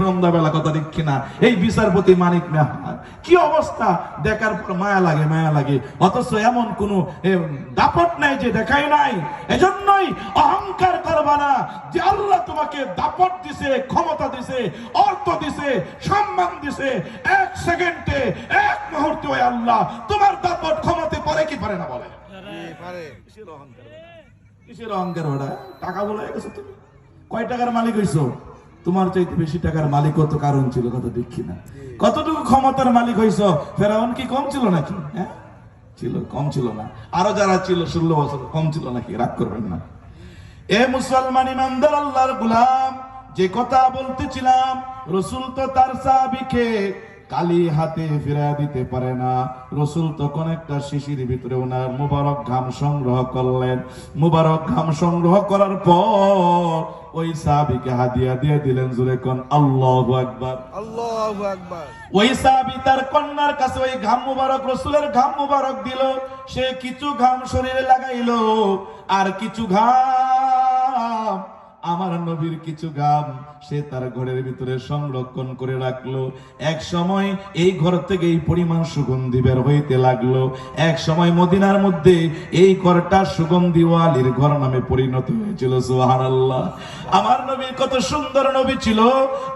সন্ধ্যাবেলা কথা দেখছি না এই বিচারপতি মানিক মেহমান কি অবস্থা, দেখার পর মায়া লাগে অথচ এমন কোন দাপট নাই যে দেখায় নাই। এজন্যই অহংকার করবা না যে আল্লাহ তোমাকে দাপট দিছে, ক্ষমতা দিছে, অর্থ দিছে, সম্মান দিছে। এক সেকেন্ডে এক মুহূর্তে ওই আল্লাহ তোমার দাপট ক্ষমতা পারে কি পারে না বলে? কিসের অহংকার ওটা? টাকা বলে গেছো তুমি, কয় টাকার মালিক হইছো? তোমার চাইতে বেশি টাকার মালিক কত কারণ ছিল, কথা দেখি না। কতটুকু ক্ষমতার মালিক হইছ? ফেরাউন কি কম ছিল নাকি? হ্যাঁ ছিল, কম ছিল না। আরো যারা ছিল 16 বছর কম ছিল নাকি? রাগ করবেন না। এ মুসলমান ইমানদার আল্লাহর গোলাম, যে কথা বলতেছিলাম, রাসূল তো তার সাহাবীকে কালি হাতে ফিরা দিতে পারে না। রাসূল তখন একটা শিশির ভিতরে ওনার মুবারক ঘাম সংগ্রহ করলেন। মুবারক ঘাম সংগ্রহ করার পর ওই সাহাবীকে হাদিয়া দিয়ে দিলেন। জোরে কোন আল্লাহু আকবার, আল্লাহু আকবার। ওই সাহাবী তার কন্যার কাছে ওই ঘাম মুবারক, রাসূলের ঘাম মুবারক দিল। সে কিছু ঘাম শরীরে লাগাইলো, আর কিছু ঘাম, আমার নবীর কিছু ঘাম সে তার ঘরের ভিতরে সংরক্ষণ করে রাখলো। এক সময় এই ঘর থেকে এই পরিমাণ সুগন্ধি বের হইতে লাগলো। এক সময় মদিনার মধ্যে এই ঘরটা সুগন্ধি ওয়ালির ঘর নামে পরিণত হয়েছিল। সুবহানাল্লাহ। আমার নবী কত সুন্দর নবী ছিল।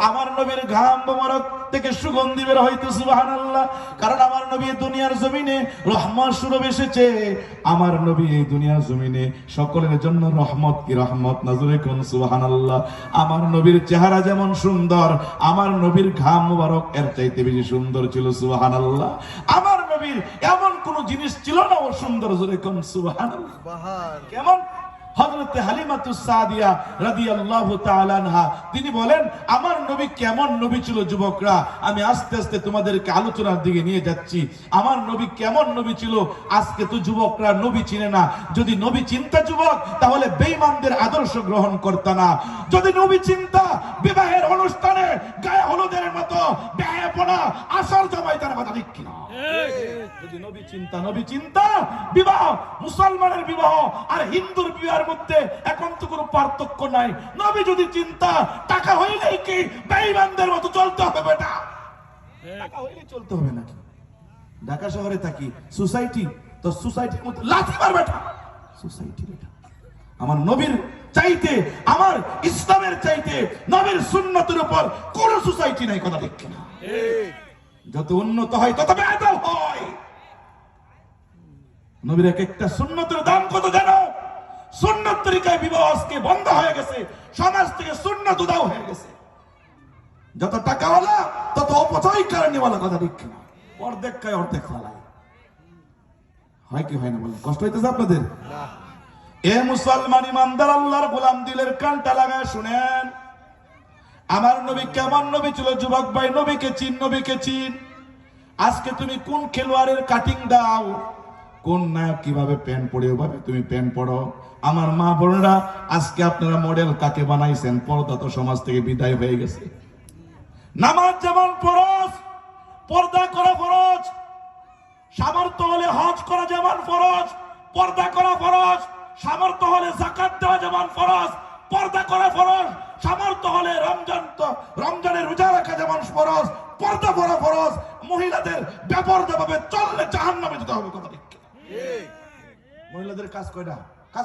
আমার নবীর ঘাম মোবারক থেকে সুগন্ধি বের হইতো। সুবহানাল্লাহ। কারণ আমার নবী দুনিয়ার জমিনে রহমত স্বরূপ এসেছে। আমার নবী এই দুনিয়ার জমিনে সকলের জন্য রহমত কি রহমত নাজরে কোন সুবহানাল্লাহ। আমার নবীর চেহারা যেমন সুন্দর, আমার নবীর ঘাম মুবারক এর চাইতে বেশি সুন্দর ছিল। সুবহানাল্লাহ। আমার নবীর এমন কোন জিনিস ছিল না ও সুন্দর, জোরে কোন সুবহানাল্লাহ। কেমন? হযরতে হালিমাতুস সাদিয়া রাদিয়াল্লাহু তাআলা আনহা তিনি বলেন, আমার নবী কেমন নবী ছিল যুবকরা, আমি আস্তে আস্তে তোমাদেরকে আলোচনার দিকে নিয়ে যাচ্ছি। আমার নবী কেমন নবী ছিল। আজকে তো যুবকরা নবী চিনে না। যদি নবী চিন্তা যুবক, তাহলে বেঈমানদের আদর্শ গ্রহণ করতে না। যদি নবী চিন্তা, বিবাহের অনুষ্ঠানে গায়ে হলুদের মতো বেহায়াপনা আসর জমাইতার কথা ঠিক কিনা? যদি নবী চিন্তা বিবাহ, মুসলমানের বিবাহ আর হিন্দুর বিবাহের মধ্যে এখন তো কোনো পার্থক্য নাই। নবী যদি চিন্তা, টাকা হইলেই কি বেঈমানদের মতো চলতে হবে? বেটা টাকা হইলেই চলতে হবে নাকি? ঢাকা শহরে থাকি, সোসাইটি তো সোসাইটির মধ্যে লাথি মার বেটা। সোসাইটি বেটা আমার নবীর চাইতে, আমার ইসলামের চাইতে, নবীর সুন্নতের উপর কোন সোসাইটি নাই, কথা ঠিক কিনা? যত উন্নত হয় তত বেয়াদব হয়। নবীর এক একটা সুন্নতের দাম কত জানো? সুন্নত তরিকায় বিবাহ আজকে বন্ধ হয়ে গেছে, সমাজ থেকে সুন্নত উধাও হয়ে গেছে। যত টাকাওয়ালা তত অপচয় কারণেওয়ালা, কথা ঠিক কিনা? অর্ধেক খায় অর্ধেক ফালায়। হয় কি হয় না বলেন? কষ্ট হইতেছে আপনাদের? এ মুসলমান ইমানদার আল্লাহর গোলাম, দিলের কানটা লাগায় শুনেন। আমার নবী কেমন নবী ছিল যুবক ভাই? নবীকে চিন, নবীকে চিন। আজকে তুমি কোন খেলোয়াড়ের কাটিং দাও, কোন নায়ক কিভাবে প্যান্ট পরে ওভাবে তুমি প্যান্ট পড়ো। আমার মা বোনেরা, আজকে আপনারা মডেল কাকে বানাইছেন? পর্দা তো সমাজ থেকে বিদায় হয়ে গেছে। নামাজ যেমন ফরজ, পর্দা করা ফরজ। সামর্থ্য হলে হজ করা যেমন ফরজ, পর্দা করা ফরজ। সামর্থ্য হলে যাকাত দেওয়া যেমন ফরজ, পর্দা করা ফরজ। সামর্থ্য হলে রমজানের রোজা রাখা যেমন ফরজ, পর্দা করা ফরজ। মহিলাদের বেপরদা ভাবে চললে জাহান্নামে যেতে হবে, কথা ঠিক? মহিলাদের কাজ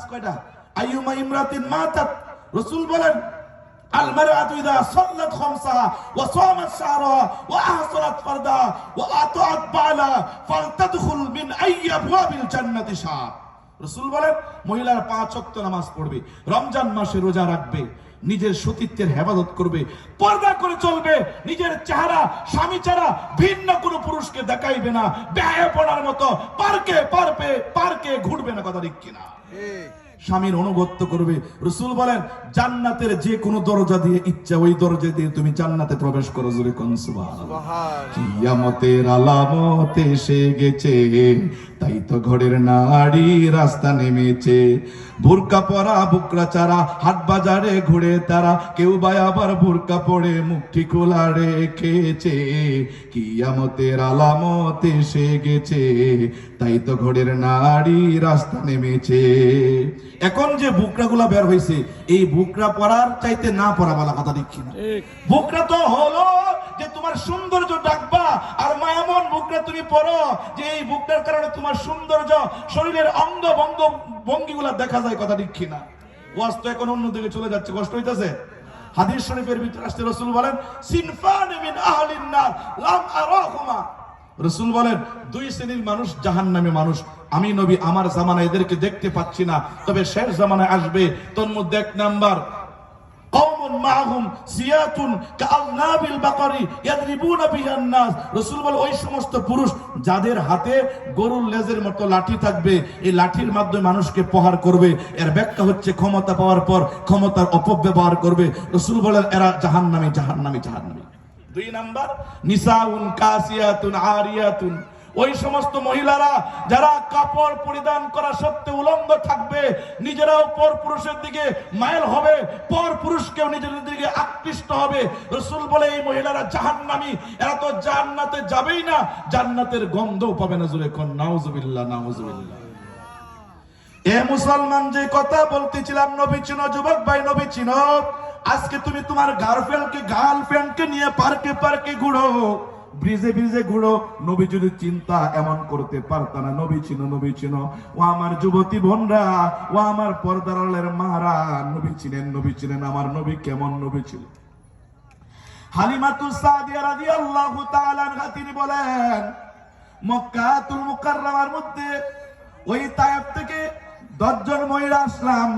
কয়টা? আইয়ুমা ইমরাতিন মাতাত, রাসূল বলেন, আল মারআতু ইযা সাল্লাত খামসাহা ওয়া সামাত শাহরাহা ওয়া আহসানাত ফারদাহা ওয়া আতাআত বালা ফালতাদখুল মিন আইয়ি আবওয়াবিল জান্নাতি শা। রাসূল বলেন, মহিলার 5 ওয়াক্ত নামাজ পড়বে, রমজান মাসে রোজা রাখবে, নিজের সতীত্বের হেফাজত করবে, পর্দা করে চলবে, নিজের চেহারা স্বামী ছাড়া ভিন্ন কোনো পুরুষকে দেখাইবে না, বেহায়াপনার মতো পার্কে ঘুরবে না, কথা ঠিক কিনা? স্বামীর অনুগত্য করবে। রাসূল বলেন, জান্নাতের যে কোনো দরজা দিয়ে ইচ্ছা ওই দরজা দিয়ে তুমি জান্নাতে প্রবেশ করো। জোরে কোন সুবহানাল্লাহ। কিয়ামতের আলামত এসে গেছে, তাই তো ঘরের নারী রাস্তা নেমেছে। বোরকা পরা বুকরা চারা হাট বাজারে ঘুরে তারা, কেউ বা আবার বোরকা পরে মুখটি খোলা রেখেছে। কিয়ামতের আলামত এসে গেছে, তাই তো ঘরের নারী রাস্তা নেমেছে। এখন যে বুকরাগুলা বের হয়েছে, এই বুকরা পরার চাইতে না পরা বলা কথা দেখি না। বুকরা তো হলো যে তোমার সৌন্দর্য ডাকবা, আর এমন বুকরা তুমি পরো যে এই বুকটার কারণে তোমার সৌন্দর্য, শরীরের অঙ্গ ভঙ্গিগুলা দেখা যায়, কথা দেখি না। ওয়াজ তো এখন অন্যদিকে চলে যাচ্ছে, কষ্ট হইতেছে। হাদিস শরীফের ভিতরে আসছে, রাসূল বলেন সিনফান মিন আহলিন নার লাম আরাহুমা। রাসূল বলেন দুই শ্রেণীর মানুষ জাহান্নামী মানুষ, আমি নবী আমার জামানায় এদেরকে দেখতে পাচ্ছি না, তবে শেষ জামানায় আসবে। তোর মধ্যে এক নাম্বার কওমুন মাহুম সিয়াতুন কাআযনাবিল বাকারি ইয়াদরিবুনা বিহান নাস। রাসূল বলেন ওই সমস্ত পুরুষ যাদের হাতে গরুর লেজের মতো লাঠি থাকবে, এই লাঠির মাধ্যমে মানুষকে প্রহার করবে। এর ব্যাখ্যা হচ্ছে ক্ষমতা পাওয়ার পর ক্ষমতার অপব্যবহার করবে। রাসূল বলেন এরা জাহান্নামী, জাহান্নামী, জাহান্নামী। দুই নাম্বার নিসাউন কাসিয়াতুন আরিয়াতুন, ওই সমস্ত মহিলারা যারা কাপড় পরিধান করা সত্ত্বেও উলঙ্গ থাকবে, নিজেরাও পর পুরুষের দিকে মাইল হবে, পর পুরুষকেও নিজেদের দিকে আকৃষ্ট হবে। রাসূল বলে এই মহিলারা জাহান্নামী, এরা তো জান্নাতে যাবেই না, জান্নাতের গন্ধও পাবে না। জোরে কোন নাউজুবিল্লাহ, নাউজুবিল্লাহ। এ মুসলমান, যে কথা বলতেছিলাম, নবী চিনো যুবক ভাই, নবী চিনো। আজকে তুমি তোমার গার্লফ্রেন্ডকে নিয়ে পার্কে পার্কে ঘুরো, ব্রিজে ব্রিজে ঘুরো, নবী যদি চিন্তা এমন করতে পারত না। নবী চিনো, নবী চিনো। ও আমার যুবতী বোনরা, ও আমার পর্দার আড়ালের মারা, নবী চিনেন, নবী চিনেন। আমার নবী কেমন নবী ছিল। হালিমাতুস সাদিয়া রাদিয়াল্লাহু তাআলা আনহা তিনি বলেন, মক্কাতুল মুকাররমার মধ্যে ওই তায়েফ থেকে 10 জন মহিলা আসলাম,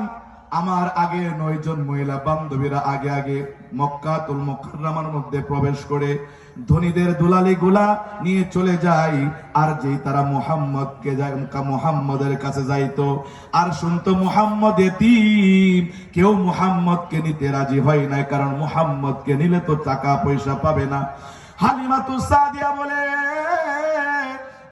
আমার আগে 9 জন মহিলা বান্ধবীরা আগে আগে মক্কাতুল মুকাররমার মধ্যে প্রবেশ করে ধনীদের দুলালি গুলা নিয়ে চলে যায়। আর যেই তারা মুহাম্মদের কাছে যাইতো আর শুনতো মুহাম্মদ এতিম, কেউ মুহাম্মদকে নিতে রাজি হয় না, কারণ মুহাম্মদকে নিলে তো টাকা পয়সা পাবে না। হালিমাতুস সাদিয়া বলে